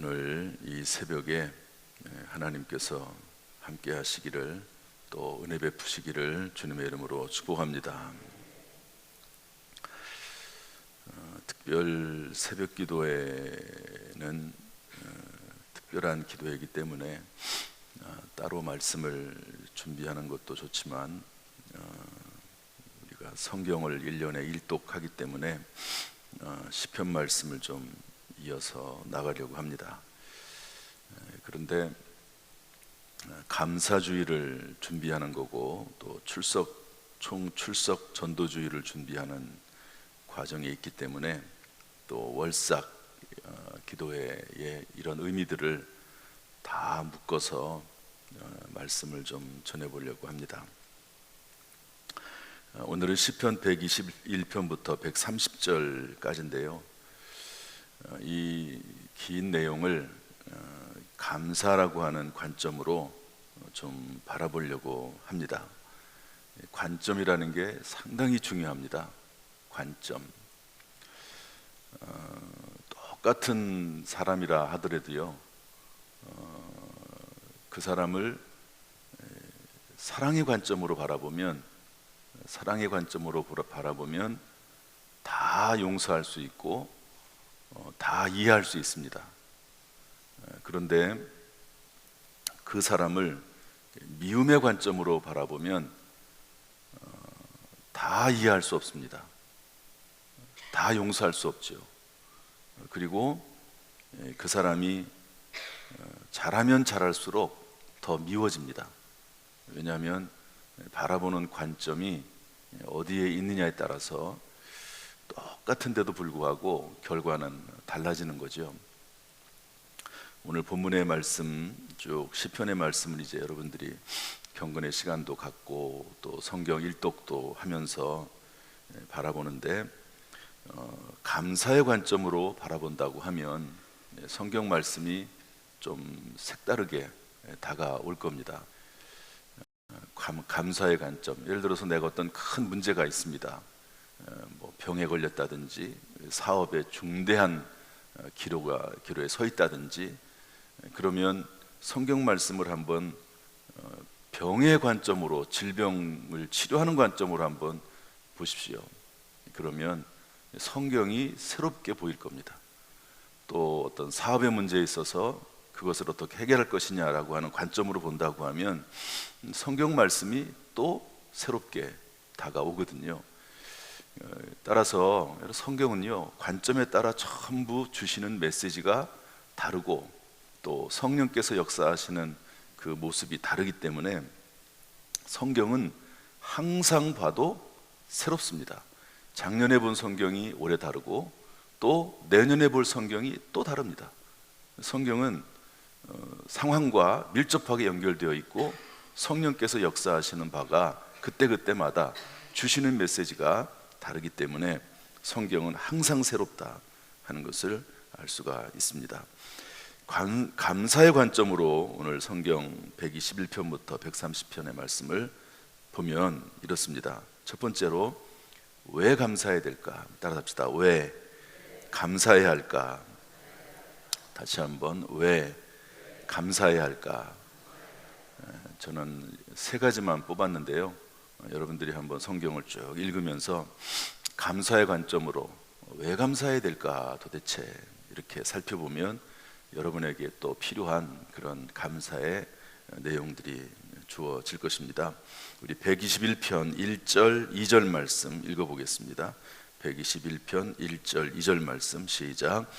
오늘 이 새벽에 하나님께서 함께 하시기를 또 은혜 베푸시기를 주님의 이름으로 축복합니다. 특별 새벽 기도회는 특별한 기도회이기 때문에 따로 말씀을 준비하는 것도 좋지만 우리가 성경을 1년에 일독하기 때문에 시편 말씀을 좀 이어서 나가려고 합니다. 그런데 감사주의를 준비하는 거고 또 총 출석 전도주의를 준비하는 과정에 있기 때문에 또 월삭 기도회의 이런 의미들을 다 묶어서 말씀을 좀 전해보려고 합니다. 오늘은 시편 121편부터 130절까지인데요. 이 긴 내용을 감사라고 하는 관점으로 좀 바라보려고 합니다. 관점이라는 게 상당히 중요합니다. 관점. 똑같은 사람이라 하더라도요, 그 사람을 사랑의 관점으로 바라보면 다 용서할 수 있고 다 이해할 수 있습니다. 그런데 그 사람을 미움의 관점으로 바라보면 다 이해할 수 없습니다. 다 용서할 수 없죠. 그리고 그 사람이 잘하면 잘할수록 더 미워집니다. 왜냐하면 바라보는 관점이 어디에 있느냐에 따라서 똑같은데도 불구하고 결과는 달라지는 거죠. 오늘 본문의 말씀, 쭉 시편의 말씀을 이제 여러분들이 경건의 시간도 갖고 또 성경 일독도 하면서 바라보는데 감사의 관점으로 바라본다고 하면 성경 말씀이 좀 색다르게 다가올 겁니다. 감사의 관점, 예를 들어서 내가 어떤 큰 문제가 있습니다. 병에 걸렸다든지 사업에 중대한 기로에 서 있다든지, 그러면 성경 말씀을 한번 병의 관점으로, 질병을 치료하는 관점으로 한번 보십시오. 그러면 성경이 새롭게 보일 겁니다. 또 어떤 사업의 문제에 있어서 그것을 어떻게 해결할 것이냐라고 하는 관점으로 본다고 하면 성경 말씀이 또 새롭게 다가오거든요. 따라서 성경은요, 관점에 따라 전부 주시는 메시지가 다르고 또 성령께서 역사하시는 그 모습이 다르기 때문에 성경은 항상 봐도 새롭습니다. 작년에 본 성경이 올해 다르고 또 내년에 볼 성경이 또 다릅니다. 성경은 상황과 밀접하게 연결되어 있고 성령께서 역사하시는 바가 그때그때마다 주시는 메시지가 다르기 때문에 성경은 항상 새롭다 하는 것을 알 수가 있습니다. 감사의 관점으로 오늘 성경 121편부터 130편의 말씀을 보면 이렇습니다. 첫 번째로, 왜 감사해야 될까? 따라합시다. 왜 감사해야 할까? 다시 한번, 왜 감사해야 할까? 저는 세 가지만 뽑았는데요. 여러분들이 한번 성경을 쭉 읽으면서 감사의 관점으로 왜 감사해야 될까 도대체 이렇게 살펴보면 여러분에게 또 필요한 그런 감사의 내용들이 주어질 것입니다. 우리 121편 1절 2절 말씀 읽어보겠습니다. 121편 1절 2절 말씀 시작.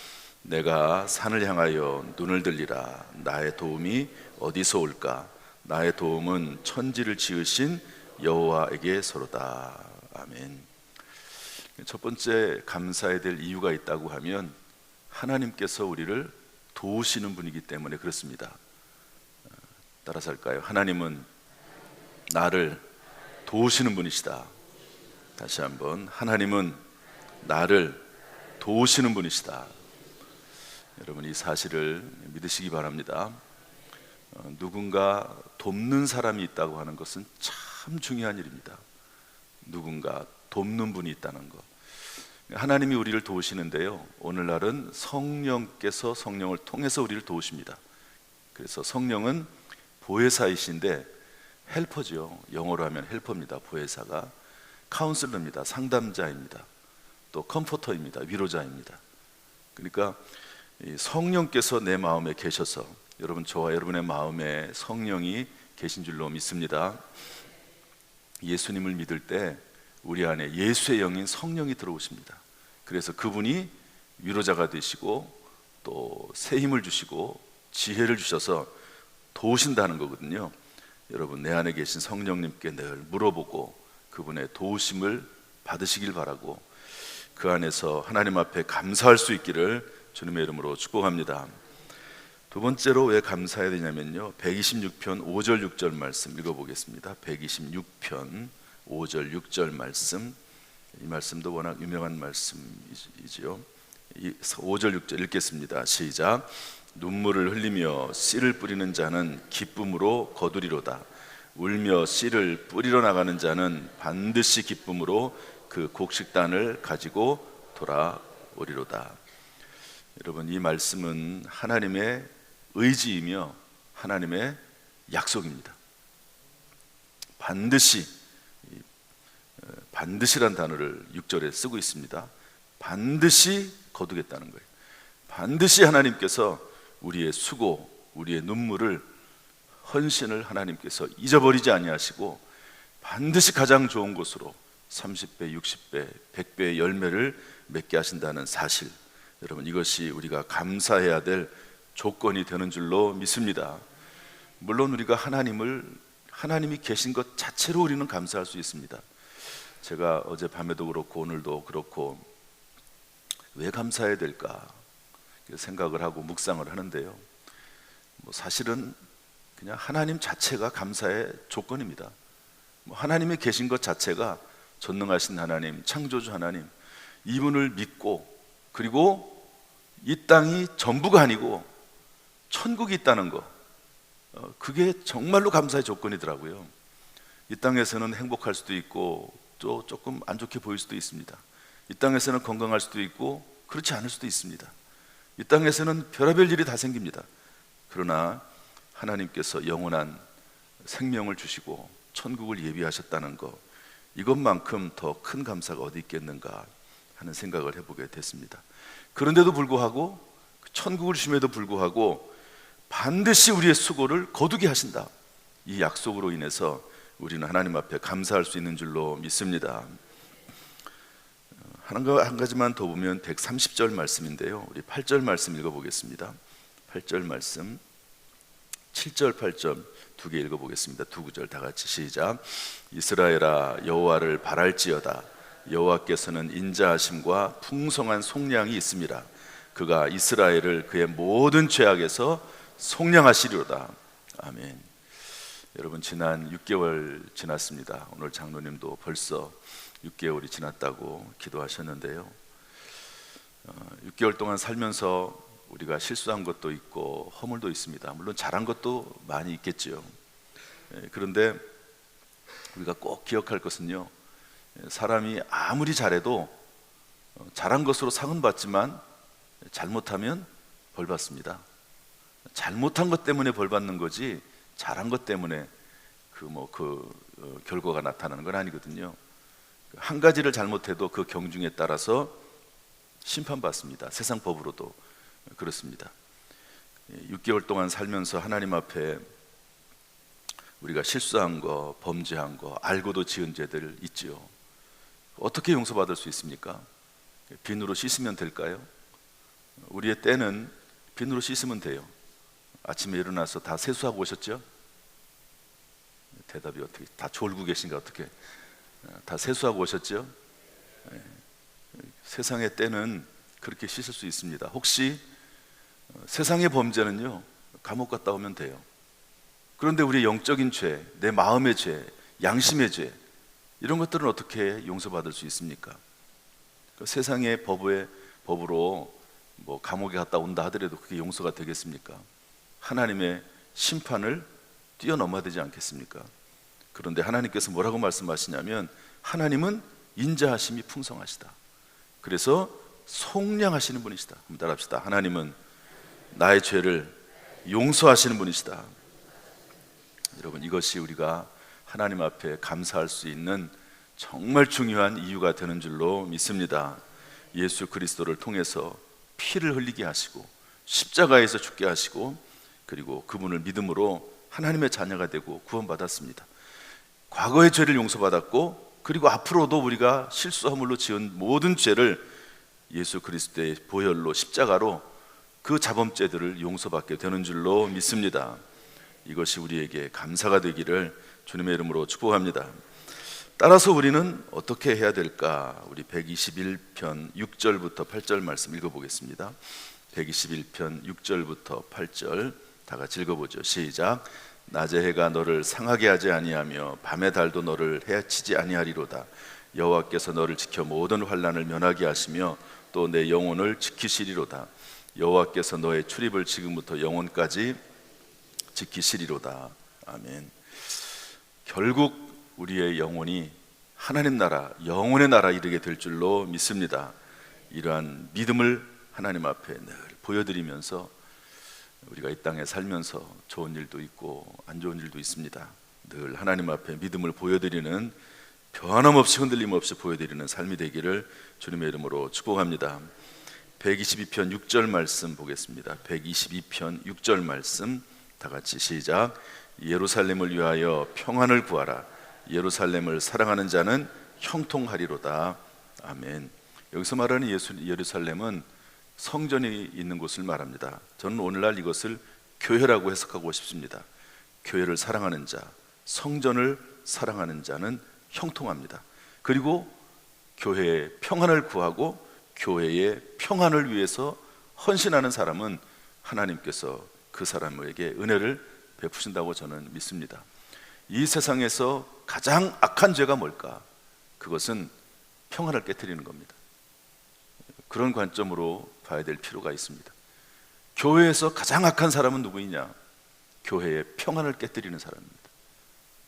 내가 산을 향하여 눈을 들리라. 나의 도움이 어디서 올까? 나의 도움은 천지를 지으신 여호와에게서로다. 아멘. 첫 번째 감사해야 될 이유가 있다고 하면 하나님께서 우리를 도우시는 분이기 때문에 그렇습니다. 따라서 할까요? 하나님은 나를 도우시는 분이시다. 다시 한번, 하나님은 나를 도우시는 분이시다. 여러분, 이 사실을 믿으시기 바랍니다. 누군가 돕는 사람이 있다고 하는 것은 참 중요한 일입니다. 누군가 돕는 분이 있다는 것. 하나님이 우리를 도우시는데요, 오늘날은 성령께서 성령을 통해서 우리를 도우십니다. 그래서 성령은 보혜사이신데 헬퍼죠. 영어로 하면 헬퍼입니다. 보혜사가 카운슬러입니다. 상담자입니다. 또 컴포터입니다. 위로자입니다. 그러니까 이 성령께서 내 마음에 계셔서, 여러분, 저와 여러분의 마음에 성령이 계신 줄로 믿습니다. 예수님을 믿을 때 우리 안에 예수의 영인 성령이 들어오십니다. 그래서 그분이 위로자가 되시고 또 새 힘을 주시고 지혜를 주셔서 도우신다는 거거든요. 여러분, 내 안에 계신 성령님께 늘 물어보고 그분의 도우심을 받으시길 바라고, 그 안에서 하나님 앞에 감사할 수 있기를 주님의 이름으로 축복합니다. 두 번째로 왜 감사해야 되냐면요, 126편 5절 6절 말씀 읽어보겠습니다. 126편 5절 6절 말씀, 이 말씀도 워낙 유명한 말씀이지요. 5절 6절 읽겠습니다. 시작. 눈물을 흘리며 씨를 뿌리는 자는 기쁨으로 거두리로다. 울며 씨를 뿌리러 나가는 자는 반드시 기쁨으로 그 곡식단을 가지고 돌아오리로다. 여러분, 이 말씀은 하나님의 의지이며 하나님의 약속입니다. 반드시란 단어를 6절에 쓰고 있습니다. 반드시 거두겠다는 거예요. 반드시 하나님께서 우리의 수고, 우리의 눈물을, 헌신을 하나님께서 잊어버리지 아니하시고 반드시 가장 좋은 곳으로 30배, 60배, 100배의 열매를 맺게 하신다는 사실, 여러분, 이것이 우리가 감사해야 될 조건이 되는 줄로 믿습니다. 물론 우리가 하나님이 계신 것 자체로 우리는 감사할 수 있습니다. 제가 어젯밤에도 그렇고 오늘도 그렇고 왜 감사해야 될까 생각을 하고 묵상을 하는데요, 사실은 그냥 하나님 자체가 감사의 조건입니다. 하나님이 계신 것 자체가, 전능하신 하나님, 창조주 하나님, 이분을 믿고, 그리고 이 땅이 전부가 아니고 천국이 있다는 거, 그게 정말로 감사의 조건이더라고요. 이 땅에서는 행복할 수도 있고 또 조금 안 좋게 보일 수도 있습니다. 이 땅에서는 건강할 수도 있고 그렇지 않을 수도 있습니다. 이 땅에서는 별의별 일이 다 생깁니다. 그러나 하나님께서 영원한 생명을 주시고 천국을 예비하셨다는 것, 이것만큼 더 큰 감사가 어디 있겠는가 하는 생각을 해보게 됐습니다. 그런데도 불구하고, 천국을 주심에도 불구하고 반드시 우리의 수고를 거두게 하신다, 이 약속으로 인해서 우리는 하나님 앞에 감사할 수 있는 줄로 믿습니다. 한 가지만 더 보면 130절 말씀인데요, 우리 8절 말씀 읽어보겠습니다. 8절 말씀, 7절 8절 두 개 읽어보겠습니다. 두 구절 다 같이 시작. 이스라엘아, 여호와를 바랄지어다. 여호와께서는 인자하심과 풍성한 속량이 있음이라. 그가 이스라엘을 그의 모든 죄악에서 속량하시리로다. 아멘. 여러분, 지난 6개월 지났습니다. 오늘 장로님도 벌써 6개월이 지났다고 기도하셨는데요, 6개월 동안 살면서 우리가 실수한 것도 있고 허물도 있습니다. 물론 잘한 것도 많이 있겠지요. 그런데 우리가 꼭 기억할 것은요, 사람이 아무리 잘해도 잘한 것으로 상은 받지만 잘못하면 벌 받습니다. 잘못한 것 때문에 벌 받는 거지 잘한 것 때문에 결과가 나타나는 건 아니거든요. 한 가지를 잘못해도 그 경중에 따라서 심판받습니다. 세상 법으로도 그렇습니다. 6개월 동안 살면서 하나님 앞에 우리가 실수한 거, 범죄한 거, 알고도 지은 죄들 있지요. 어떻게 용서받을 수 있습니까? 비누로 씻으면 될까요? 우리의 때는 비누로 씻으면 돼요. 아침에 일어나서 다 세수하고 오셨죠? 대답이 어떻게, 다 졸고 계신가 어떻게? 다 세수하고 오셨죠? 세상의 때는 그렇게 씻을 수 있습니다. 혹시 세상의 범죄는요, 감옥 갔다 오면 돼요. 그런데 우리의 영적인 죄, 내 마음의 죄, 양심의 죄, 이런 것들은 어떻게 용서받을 수 있습니까? 세상의 법으로 감옥에 갔다 온다 하더라도 그게 용서가 되겠습니까? 하나님의 심판을 뛰어넘어야 되지 않겠습니까? 그런데 하나님께서 뭐라고 말씀하시냐면, 하나님은 인자하심이 풍성하시다. 그래서 속량하시는 분이시다. 한번 따라합시다. 하나님은 나의 죄를 용서하시는 분이시다. 여러분, 이것이 우리가 하나님 앞에 감사할 수 있는 정말 중요한 이유가 되는 줄로 믿습니다. 예수 그리스도를 통해서 피를 흘리게 하시고 십자가에서 죽게 하시고, 그리고 그분을 믿음으로 하나님의 자녀가 되고 구원받았습니다. 과거의 죄를 용서받았고, 그리고 앞으로도 우리가 실수함으로 지은 모든 죄를 예수 그리스도의 보혈로, 십자가로 그 자범죄들을 용서받게 되는 줄로 믿습니다. 이것이 우리에게 감사가 되기를 주님의 이름으로 축복합니다. 따라서 우리는 어떻게 해야 될까? 우리 121편 6절부터 8절 말씀 읽어보겠습니다. 121편 6절부터 8절 다 같이 읽어보죠. 시작. 낮의 해가 너를 상하게 하지 아니하며 밤의 달도 너를 해치지 아니하리로다. 여호와께서 너를 지켜 모든 환난을 면하게 하시며 또 내 영혼을 지키시리로다. 여호와께서 너의 출입을 지금부터 영원까지 지키시리로다. 아멘. 결국 우리의 영혼이 하나님 나라, 영혼의 나라 이르게 될 줄로 믿습니다. 이러한 믿음을 하나님 앞에 늘 보여드리면서 우리가 이 땅에 살면서 좋은 일도 있고 안 좋은 일도 있습니다. 늘 하나님 앞에 믿음을 보여드리는, 변함없이 흔들림 없이 보여드리는 삶이 되기를 주님의 이름으로 축복합니다. 122편 6절 말씀 보겠습니다. 122편 6절 말씀 다 같이 시작. 예루살렘을 위하여 평안을 구하라. 예루살렘을 사랑하는 자는 형통하리로다. 아멘. 여기서 말하는 예루살렘은 성전이 있는 곳을 말합니다. 저는 오늘날 이것을 교회라고 해석하고 싶습니다. 교회를 사랑하는 자, 성전을 사랑하는 자는 형통합니다. 그리고 교회의 평안을 구하고 교회의 평안을 위해서 헌신하는 사람은 하나님께서 그 사람에게 은혜를 베푸신다고 저는 믿습니다. 이 세상에서 가장 악한 죄가 뭘까? 그것은 평안을 깨트리는 겁니다. 그런 관점으로 봐야 될 필요가 있습니다. 교회에서 가장 악한 사람은 누구이냐? 교회의 평안을 깨트리는 사람입니다.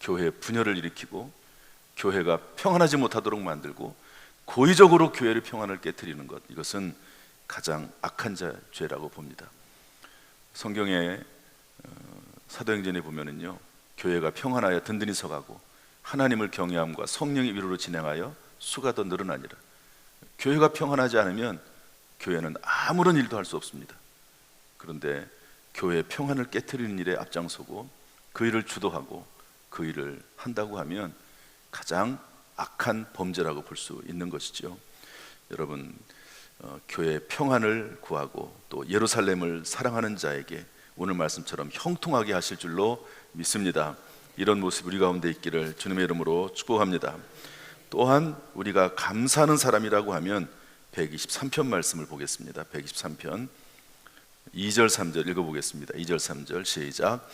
교회의 분열을 일으키고 교회가 평안하지 못하도록 만들고 고의적으로 교회의 평안을 깨트리는 것, 이것은 가장 악한 죄라고 봅니다. 성경에 사도행전에 보면은요, 교회가 평안하여 든든히 서가고 하나님을 경외함과 성령의 위로로 진행하여 수가 더 늘어나니라. 교회가 평안하지 않으면 교회는 아무런 일도 할 수 없습니다. 그런데 교회의 평안을 깨트리는 일에 앞장서고 그 일을 주도하고 그 일을 한다고 하면 가장 악한 범죄라고 볼 수 있는 것이죠. 여러분, 교회의 평안을 구하고 또 예루살렘을 사랑하는 자에게 오늘 말씀처럼 형통하게 하실 줄로 믿습니다. 이런 모습 우리 가운데 있기를 주님의 이름으로 축복합니다. 또한 우리가 감사하는 사람이라고 하면 123편 말씀을 보겠습니다. 123편 2절 3절 읽어보겠습니다. 2절 3절 시작.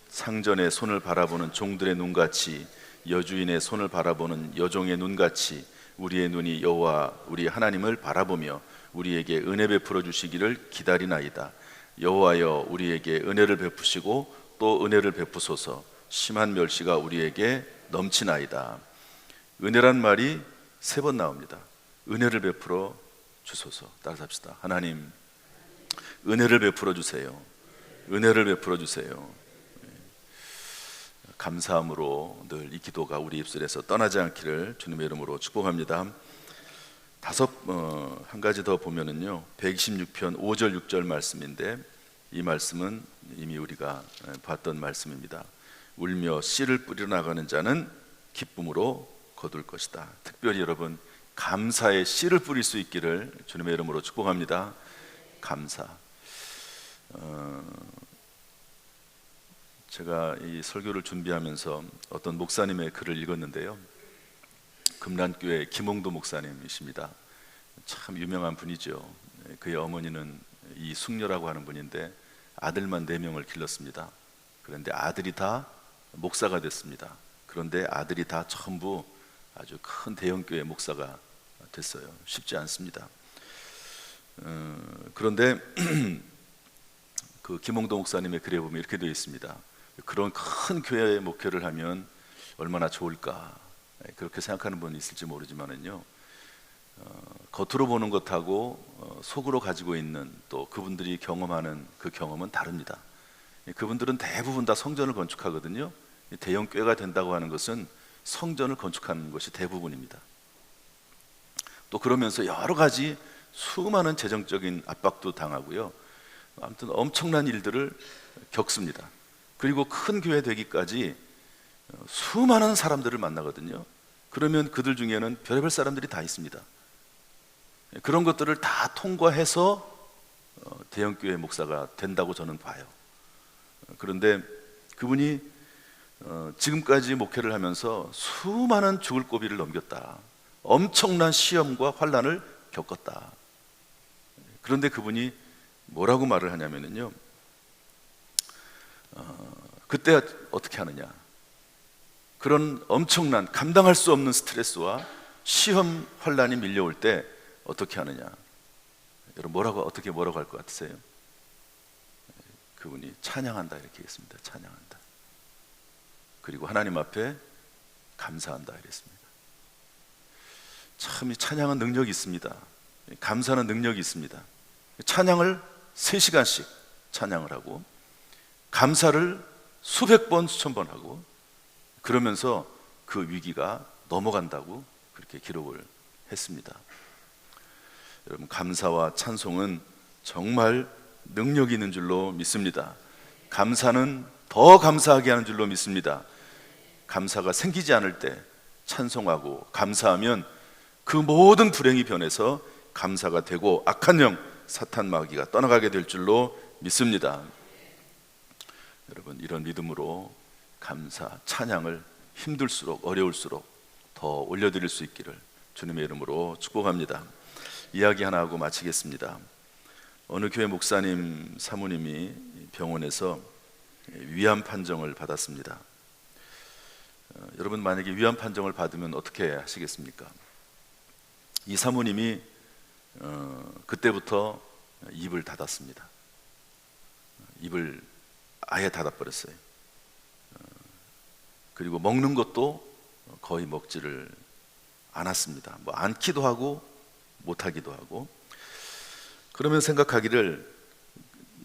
상전의 손을 바라보는 종들의 눈같이, 여주인의 손을 바라보는 여종의 눈같이 우리의 눈이 여호와 우리 하나님을 바라보며 우리에게 은혜 베풀어 주시기를 기다리나이다. 여호와여 우리에게 은혜를 베푸시고 또 은혜를 베푸소서. 심한 멸시가 우리에게 넘치나이다. 은혜란 말이 3번 나옵니다. 은혜를 베풀어 주소서. 따라합시다. 하나님, 은혜를 베풀어 주세요. 은혜를 베풀어 주세요. 감사함으로 늘 이 기도가 우리 입술에서 떠나지 않기를 주님의 이름으로 축복합니다. 한 가지 더 보면은요, 126편 5절 6절 말씀인데, 이 말씀은 이미 우리가 봤던 말씀입니다. 울며 씨를 뿌려 나가는 자는 기쁨으로 거둘 것이다. 특별히 여러분, 감사의 씨를 뿌릴 수 있기를 주님의 이름으로 축복합니다. 감사. 제가 이 설교를 준비하면서 어떤 목사님의 글을 읽었는데요, 금란교회 김홍도 목사님이십니다. 참 유명한 분이죠. 그의 어머니는 이숙녀라고 하는 분인데 아들만 4명을 길렀습니다. 그런데 아들이 다 목사가 됐습니다. 그런데 아들이 다 전부 아주 큰 대형교회 목사가 됐어요. 쉽지 않습니다. 그런데 그 김홍도 목사님의 글에 보면 이렇게 되어 있습니다. 그런 큰 교회의 목회를 하면 얼마나 좋을까, 그렇게 생각하는 분이 있을지 모르지만은요, 겉으로 보는 것하고 속으로 가지고 있는 또 그분들이 경험하는 그 경험은 다릅니다. 그분들은 대부분 다 성전을 건축하거든요. 대형 교회가 된다고 하는 것은 성전을 건축하는 것이 대부분입니다. 또 그러면서 여러 가지 수많은 재정적인 압박도 당하고요. 아무튼 엄청난 일들을 겪습니다. 그리고 큰 교회 되기까지 수많은 사람들을 만나거든요. 그러면 그들 중에는 별의별 사람들이 다 있습니다. 그런 것들을 다 통과해서 대형교회 목사가 된다고 저는 봐요. 그런데 그분이 지금까지 목회를 하면서 수많은 죽을 고비를 넘겼다. 엄청난 시험과 환난을 겪었다. 그런데 그분이 뭐라고 말을 하냐면요, 그때 어떻게 하느냐, 그런 엄청난 감당할 수 없는 스트레스와 시험 환난이 밀려올 때 어떻게 하느냐. 여러분 어떻게 뭐라고 할 것 같으세요? 그분이 찬양한다 이렇게 했습니다. 찬양한다. 그리고 하나님 앞에 감사한다 이랬습니다. 참 이 찬양은 능력이 있습니다. 감사는 능력이 있습니다. 찬양을 3시간씩 찬양을 하고 감사를 수백 번 수천 번 하고 그러면서 그 위기가 넘어간다고 그렇게 기록을 했습니다. 여러분, 감사와 찬송은 정말 능력이 있는 줄로 믿습니다. 감사는 더 감사하게 하는 줄로 믿습니다. 감사가 생기지 않을 때 찬송하고 감사하면 그 모든 불행이 변해서 감사가 되고 악한 영, 사탄 마귀가 떠나가게 될 줄로 믿습니다. 여러분, 이런 믿음으로 감사, 찬양을 힘들수록 어려울수록 더 올려드릴 수 있기를 주님의 이름으로 축복합니다. 이야기 하나 하고 마치겠습니다. 어느 교회 목사님 사모님이 병원에서 위암 판정을 받았습니다. 여러분, 만약에 위암 판정을 받으면 어떻게 하시겠습니까? 이 사모님이 그때부터 입을 닫았습니다. 입을 아예 닫아버렸어요. 그리고 먹는 것도 거의 먹지를 않았습니다. 뭐 않기도 하고 못하기도 하고. 그러면 생각하기를,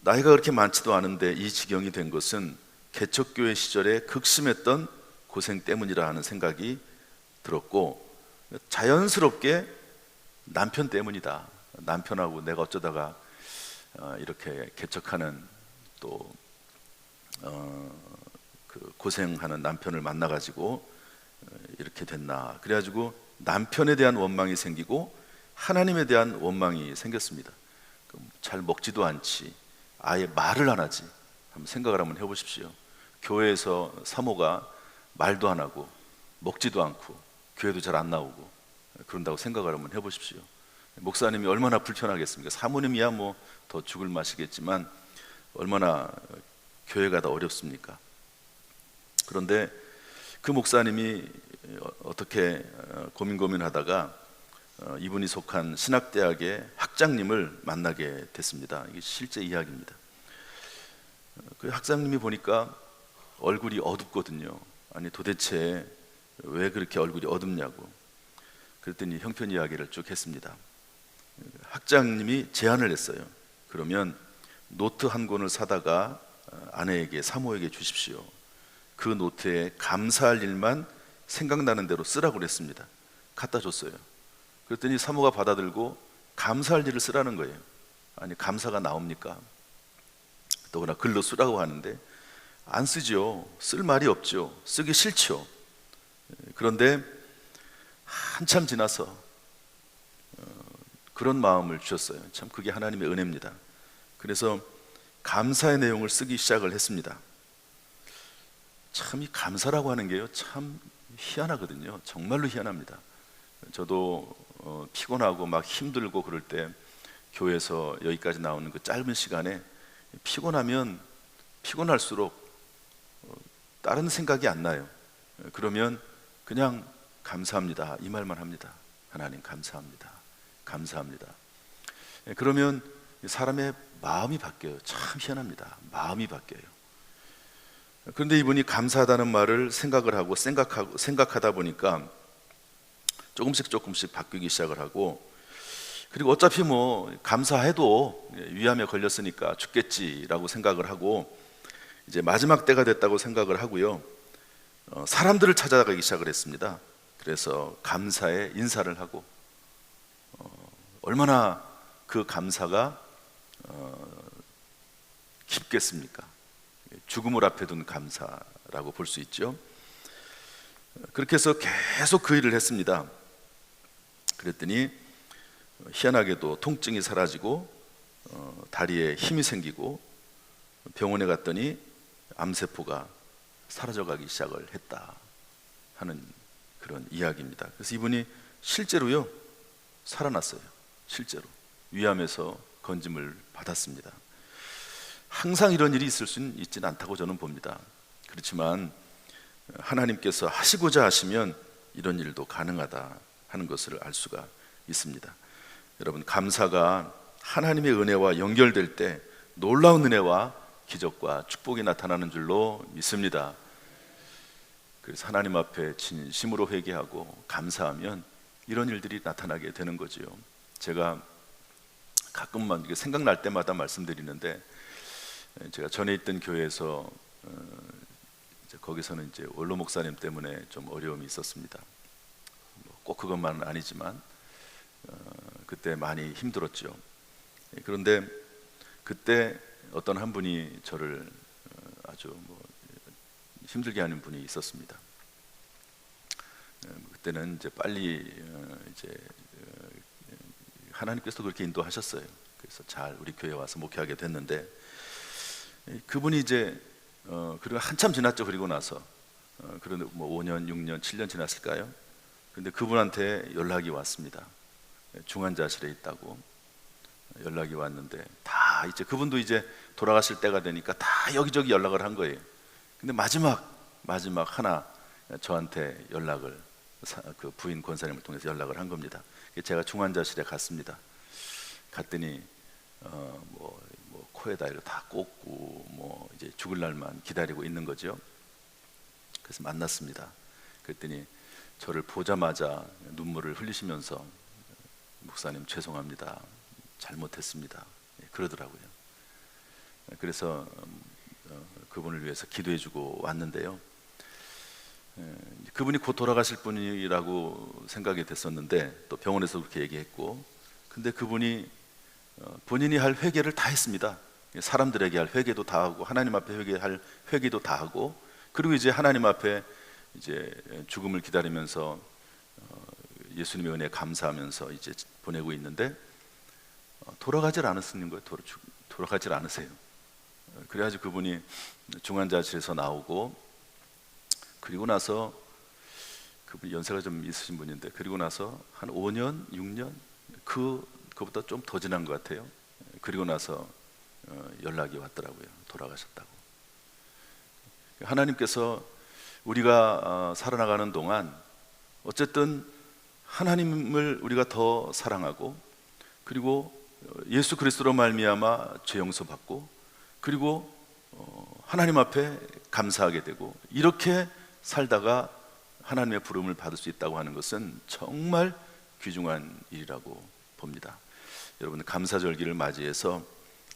나이가 그렇게 많지도 않은데 이 지경이 된 것은 개척교회 시절에 극심했던 고생 때문이라 하는 생각이 들었고, 자연스럽게 남편 때문이다. 남편하고 내가 어쩌다가 이렇게 개척하는 또 그 고생하는 남편을 만나가지고 이렇게 됐나. 그래가지고 남편에 대한 원망이 생기고 하나님에 대한 원망이 생겼습니다. 잘 먹지도 않지, 아예 말을 안 하지. 한번 생각을 한번 해보십시오. 교회에서 사모가 말도 안 하고 먹지도 않고 교회도 잘 안 나오고 그런다고 생각을 한번 해보십시오. 목사님이 얼마나 불편하겠습니까? 사모님이야 뭐 더 죽을 맛이겠지만 얼마나 교회가 더 어렵습니까? 그런데 그 목사님이 어떻게 고민하다가 이분이 속한 신학대학의 학장님을 만나게 됐습니다. 이게 실제 이야기입니다. 그 학장님이 보니까 얼굴이 어둡거든요. 아니 도대체 왜 그렇게 얼굴이 어둡냐고. 그랬더니 형편 이야기를 쭉 했습니다. 학장님이 제안을 했어요. 그러면 노트 한 권을 사다가 아내에게, 사모에게 주십시오. 그 노트에 감사할 일만 생각나는 대로 쓰라고 그랬습니다. 갖다 줬어요. 그랬더니 사모가 받아들고 감사할 일을 쓰라는 거예요. 아니 감사가 나옵니까? 더구나 글로 쓰라고 하는데 안 쓰죠. 쓸 말이 없죠. 쓰기 싫죠. 그런데 한참 지나서 그런 마음을 주셨어요. 참 그게 하나님의 은혜입니다. 그래서 감사의 내용을 쓰기 시작을 했습니다. 참 이 감사라고 하는 게요, 참 희한하거든요. 정말로 희한합니다. 저도 피곤하고 막 힘들고 그럴 때 교회에서 여기까지 나오는 그 짧은 시간에 피곤하면 피곤할수록 다른 생각이 안 나요. 그러면 그냥 감사합니다 이 말만 합니다. 하나님 감사합니다. 감사합니다. 그러면 사람의 마음이 바뀌어요. 참 희한합니다. 마음이 바뀌어요. 그런데 이분이 감사하다는 말을 생각을 하고 생각하다 보니까 조금씩 바뀌기 시작을 하고, 그리고 어차피 뭐 감사해도 위암에 걸렸으니까 죽겠지라고 생각을 하고 이제 마지막 때가 됐다고 생각을 하고요. 사람들을 찾아가기 시작을 했습니다. 그래서 감사의 인사를 하고, 얼마나 그 감사가 깊겠습니까? 죽음을 앞에 둔 감사라고 볼 수 있죠. 그렇게 해서 계속 그 일을 했습니다. 그랬더니 희한하게도 통증이 사라지고 다리에 힘이 생기고 병원에 갔더니 암세포가 사라져가기 시작을 했다 하는 그런 이야기입니다. 그래서 이분이 실제로요 살아났어요. 실제로 위암에서 건짐을 받았습니다. 항상 이런 일이 있을 수는 있지는 않다고 저는 봅니다. 그렇지만 하나님께서 하시고자 하시면 이런 일도 가능하다 하는 것을 알 수가 있습니다. 여러분, 감사가 하나님의 은혜와 연결될 때 놀라운 은혜와 기적과 축복이 나타나는 줄로 믿습니다. 그래서 하나님 앞에 진심으로 회개하고 감사하면 이런 일들이 나타나게 되는 거지요. 제가 가끔만 생각날 때마다 말씀드리는데, 제가 전에 있던 교회에서 거기서는 이제 원로 목사님 때문에 좀 어려움이 있었습니다. 꼭 그것만은 아니지만 그때 많이 힘들었죠. 그런데 그때 어떤 한 분이 저를 아주 힘들게 하는 분이 있었습니다. 그때는 이제 빨리 이제 하나님께서 그렇게 인도하셨어요. 그래서 잘 우리 교회에 와서 목회하게 됐는데, 그분이 이제 그리고 한참 지났죠. 그리고 나서 그런데 5년, 6년, 7년 지났을까요? 근데 그분한테 연락이 왔습니다. 중환자실에 있다고 연락이 왔는데, 다 이제 그분도 이제 돌아가실 때가 되니까 다 여기저기 연락을 한 거예요. 근데 마지막 하나 저한테 연락을, 그 부인 권사님을 통해서 연락을 한 겁니다. 제가 중환자실에 갔습니다. 갔더니 코에다 이렇게 다 꽂고 이제 죽을 날만 기다리고 있는 거죠. 그래서 만났습니다. 그랬더니 저를 보자마자 눈물을 흘리시면서 목사님 죄송합니다, 잘못했습니다, 그러더라고요. 그래서 그분을 위해서 기도해주고 왔는데요. 그분이 곧 돌아가실 분이라고 생각이 됐었는데 또 병원에서 그렇게 얘기했고, 근데 그분이 본인이 할 회개를 다 했습니다. 사람들에게 할 회개도 다 하고 하나님 앞에 회개할 회개도 다 하고, 그리고 이제 하나님 앞에 이제 죽음을 기다리면서 예수님의 은혜에 감사하면서 이제 보내고 있는데 돌아가질 않으시는 거예요. 돌아가질 않으세요. 그래가지고 그분이 중환자실에서 나오고, 그리고 나서 그분이 연세가 좀 있으신 분인데, 그리고 나서 한 5년, 6년 그거보다 좀 더 지난 것 같아요. 그리고 나서 연락이 왔더라고요. 돌아가셨다고. 하나님께서 우리가 살아나가는 동안 어쨌든 하나님을 우리가 더 사랑하고, 그리고 예수 그리스도로 말미암아 죄 용서받고, 그리고 하나님 앞에 감사하게 되고, 이렇게 살다가 하나님의 부름을 받을 수 있다고 하는 것은 정말 귀중한 일이라고 봅니다. 여러분, 감사절기를 맞이해서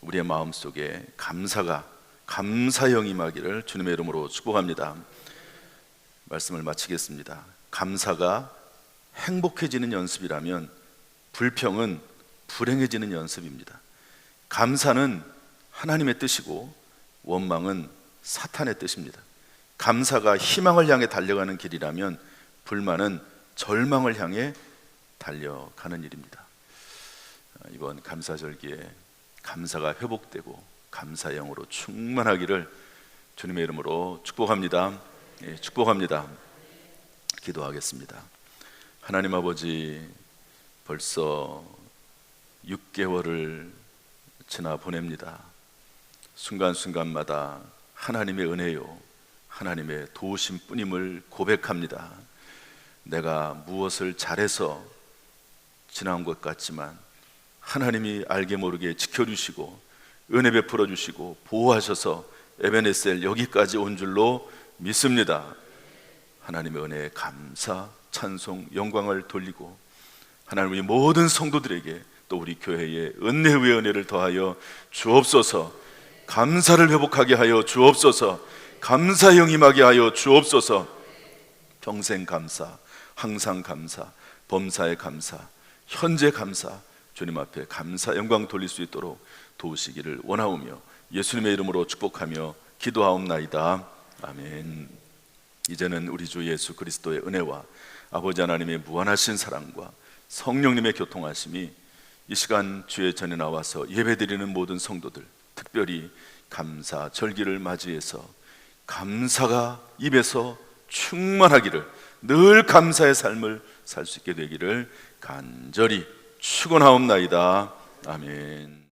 우리의 마음속에 감사형 임하기를 주님의 이름으로 축복합니다. 말씀을 마치겠습니다. 감사가 행복해지는 연습이라면 불평은 불행해지는 연습입니다. 감사는 하나님의 뜻이고 원망은 사탄의 뜻입니다. 감사가 희망을 향해 달려가는 길이라면 불만은 절망을 향해 달려가는 일입니다. 이번 감사절기에 감사가 회복되고 감사형으로 충만하기를 주님의 이름으로 축복합니다. 축복합니다. 기도하겠습니다. 하나님 아버지, 벌써 6개월을 지나 보냅니다. 순간순간마다 하나님의 은혜요, 하나님의 도우심 뿐임을 고백합니다. 내가 무엇을 잘해서 지나온 것 같지만 하나님이 알게 모르게 지켜주시고 은혜 베풀어 주시고 보호하셔서 에베네셀 여기까지 온 줄로 믿습니다. 하나님의 은혜에 감사, 찬송, 영광을 돌리고 하나님의 모든 성도들에게 또 우리 교회에 은혜의 은혜를 더하여 주옵소서. 감사를 회복하게 하여 주옵소서. 감사 영임하게 하여 주옵소서. 평생 감사, 항상 감사, 범사에 감사, 현재 감사, 주님 앞에 감사 영광 돌릴 수 있도록 도우시기를 원하오며 예수님의 이름으로 축복하며 기도하옵나이다. 아멘. 이제는 우리 주 예수 그리스도의 은혜와 아버지 하나님의 무한하신 사랑과 성령님의 교통하심이 이 시간 주의 전에 나와서 예배드리는 모든 성도들, 특별히 감사 절기를 맞이해서 감사가 입에서 충만하기를, 늘 감사의 삶을 살 수 있게 되기를 간절히 축원하옵나이다. 아멘.